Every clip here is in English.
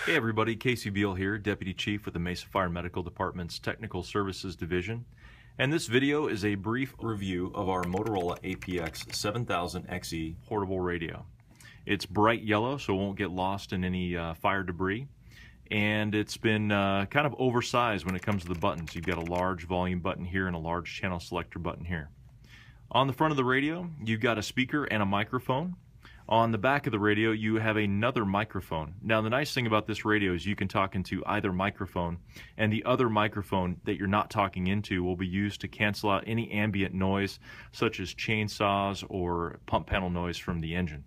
Hey everybody, Casey Beal here, Deputy Chief with the Mesa Fire Medical Department's Technical Services Division. And this video is a brief review of our Motorola APX 7000XE portable radio. It's bright yellow, so it won't get lost in any fire debris. And it's been kind of oversized when it comes to the buttons. You've got a large volume button here and a large channel selector button here. On the front of the radio, you've got a speaker and a microphone. On the back of the radio, you have another microphone. Now, the nice thing about this radio is you can talk into either microphone, and the other microphone that you're not talking into will be used to cancel out any ambient noise, such as chainsaws or pump panel noise from the engine.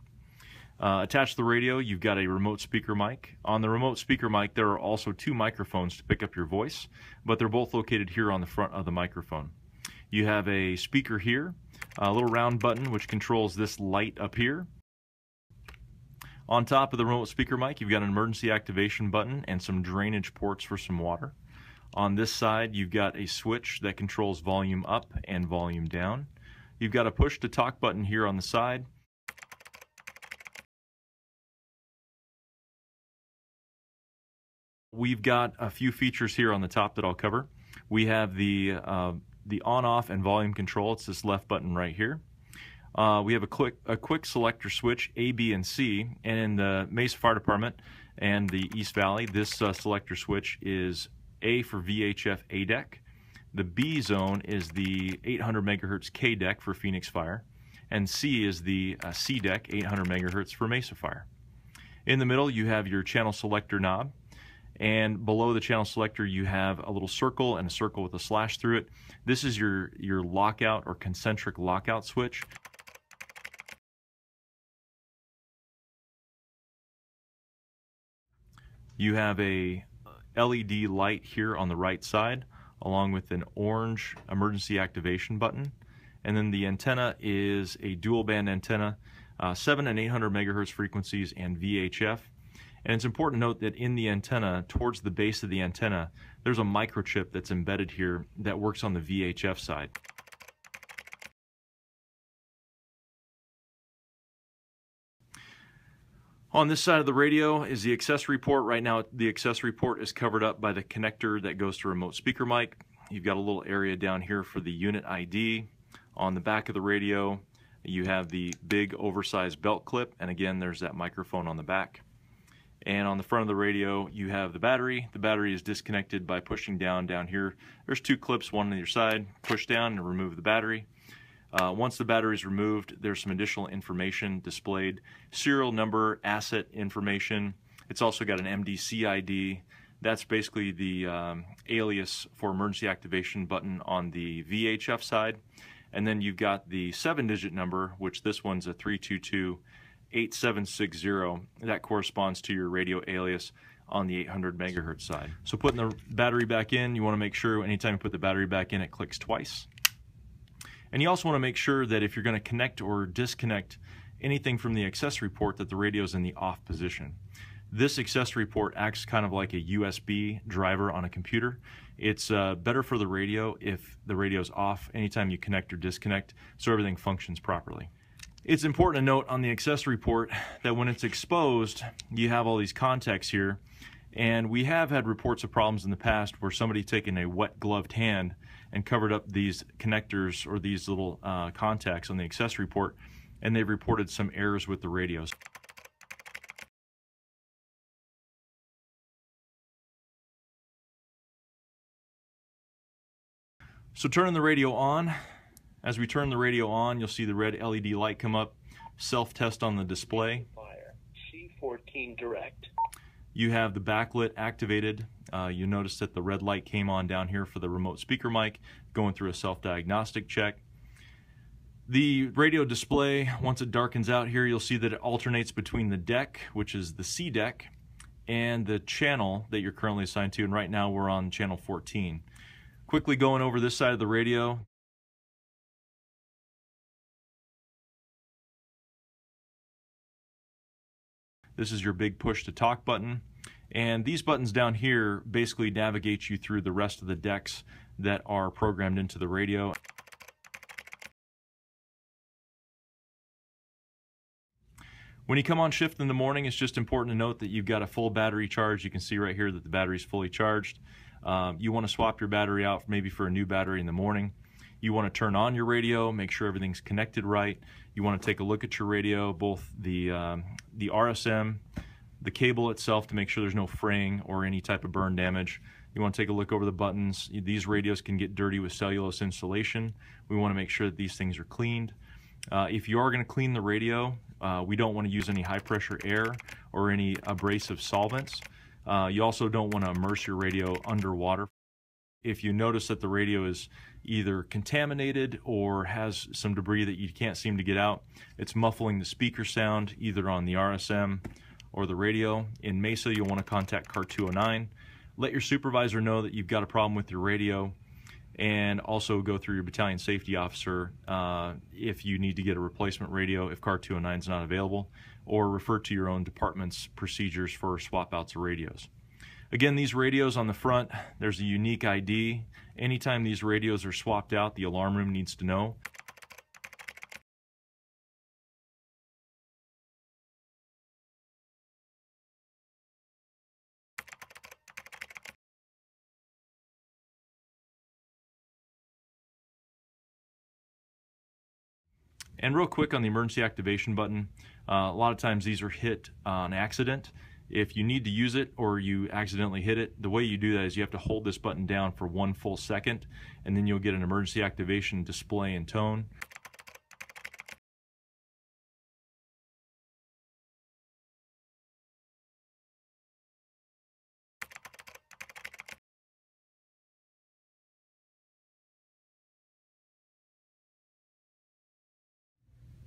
Attached to the radio, you've got a remote speaker mic. On the remote speaker mic, there are also two microphones to pick up your voice, but they're both located here on the front of the microphone. You have a speaker here, a little round button which controls this light up here. On top of the remote speaker mic, you've got an emergency activation button and some drainage ports for some water. On this side, you've got a switch that controls volume up and volume down. You've got a push to talk button here on the side. We've got a few features here on the top that I'll cover. We have the on-off and volume control. It's this left button right here. We have a quick selector switch, A, B, and C, and in the Mesa Fire Department and the East Valley, this selector switch is A for VHF ADEC. The B zone is the 800 megahertz KDEC for Phoenix Fire, and C is the CDEC 800 megahertz for Mesa Fire. In the middle, you have your channel selector knob, and below the channel selector, you have a little circle and a circle with a slash through it. This is your lockout or concentric lockout switch. You have a LED light here on the right side, along with an orange emergency activation button. And then the antenna is a dual band antenna, 7 and 800 megahertz frequencies and VHF. And it's important to note that in the antenna, towards the base of the antenna, there's a microchip that's embedded here that works on the VHF side. On this side of the radio is the accessory port. Right now, the accessory port is covered up by the connector that goes to remote speaker mic. You've got a little area down here for the unit ID. On the back of the radio, you have the big oversized belt clip, and again, there's that microphone on the back. And on the front of the radio, you have the battery. The battery is disconnected by pushing down here. There's two clips, one on either side. Push down and remove the battery. Once the battery is removed, there's some additional information displayed. Serial number, asset information. It's also got an MDC ID. That's basically the alias for emergency activation button on the VHF side. And then you've got the 7-digit number, which this one's a 322-8760. That corresponds to your radio alias on the 800 megahertz side. So putting the battery back in, you want to make sure anytime you put the battery back in, it clicks twice. And you also want to make sure that if you're going to connect or disconnect anything from the accessory port, that the radio is in the off position. This accessory port acts kind of like a USB driver on a computer. It's better for the radio if the radio is off anytime you connect or disconnect, so everything functions properly. It's important to note on the accessory port that when it's exposed, you have all these contacts here, and we have had reports of problems in the past where somebody taken a wet gloved hand and covered up these connectors or these little contacts on the accessory port, and they've reported some errors with the radios. So turning the radio on. As we turn the radio on, you'll see the red LED light come up. Self-test on the display. C14 direct. You have the backlit activated. You notice that the red light came on down here for the remote speaker mic, going through a self-diagnostic check. The radio display, once it darkens out here, you'll see that it alternates between the deck, which is the CDEC, and the channel that you're currently assigned to, and right now we're on channel 14. Quickly going over this side of the radio. This is your big push to talk button, and these buttons down here basically navigate you through the rest of the decks that are programmed into the radio. When you come on shift in the morning, it's just important to note that you've got a full battery charge. You can see right here that the battery is fully charged. You want to swap your battery out maybe for a new battery in the morning. You want to turn on your radio, make sure everything's connected right. You want to take a look at your radio, both the RSM, the cable itself, to make sure there's no fraying or any type of burn damage. You want to take a look over the buttons. These radios can get dirty with cellulose insulation. We want to make sure that these things are cleaned. If you are going to clean the radio, we don't want to use any high pressure air or any abrasive solvents. You also don't want to immerse your radio underwater. If you notice that the radio is either contaminated or has some debris that you can't seem to get out, it's muffling the speaker sound either on the RSM or the radio. In Mesa, you'll want to contact car 209. Let your supervisor know that you've got a problem with your radio, and also go through your battalion safety officer if you need to get a replacement radio if car 209 is not available, or refer to your own department's procedures for swap outs of radios. Again, these radios on the front, there's a unique ID. Anytime these radios are swapped out, the alarm room needs to know. And real quick on the emergency activation button, a lot of times these are hit on accident. If you need to use it or you accidentally hit it, the way you do that is you have to hold this button down for 1 full second, and then you'll get an emergency activation display and tone.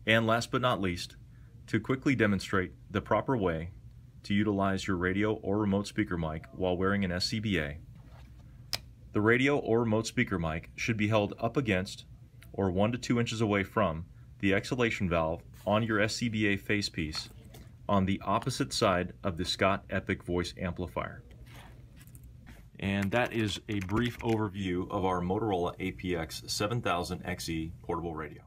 And last but not least, to quickly demonstrate the proper way to utilize your radio or remote speaker mic while wearing an SCBA, the radio or remote speaker mic should be held up against or 1 to 2 inches away from the exhalation valve on your SCBA facepiece on the opposite side of the Scott Epic voice amplifier. And that is a brief overview of our Motorola APX 7000 XE portable radio.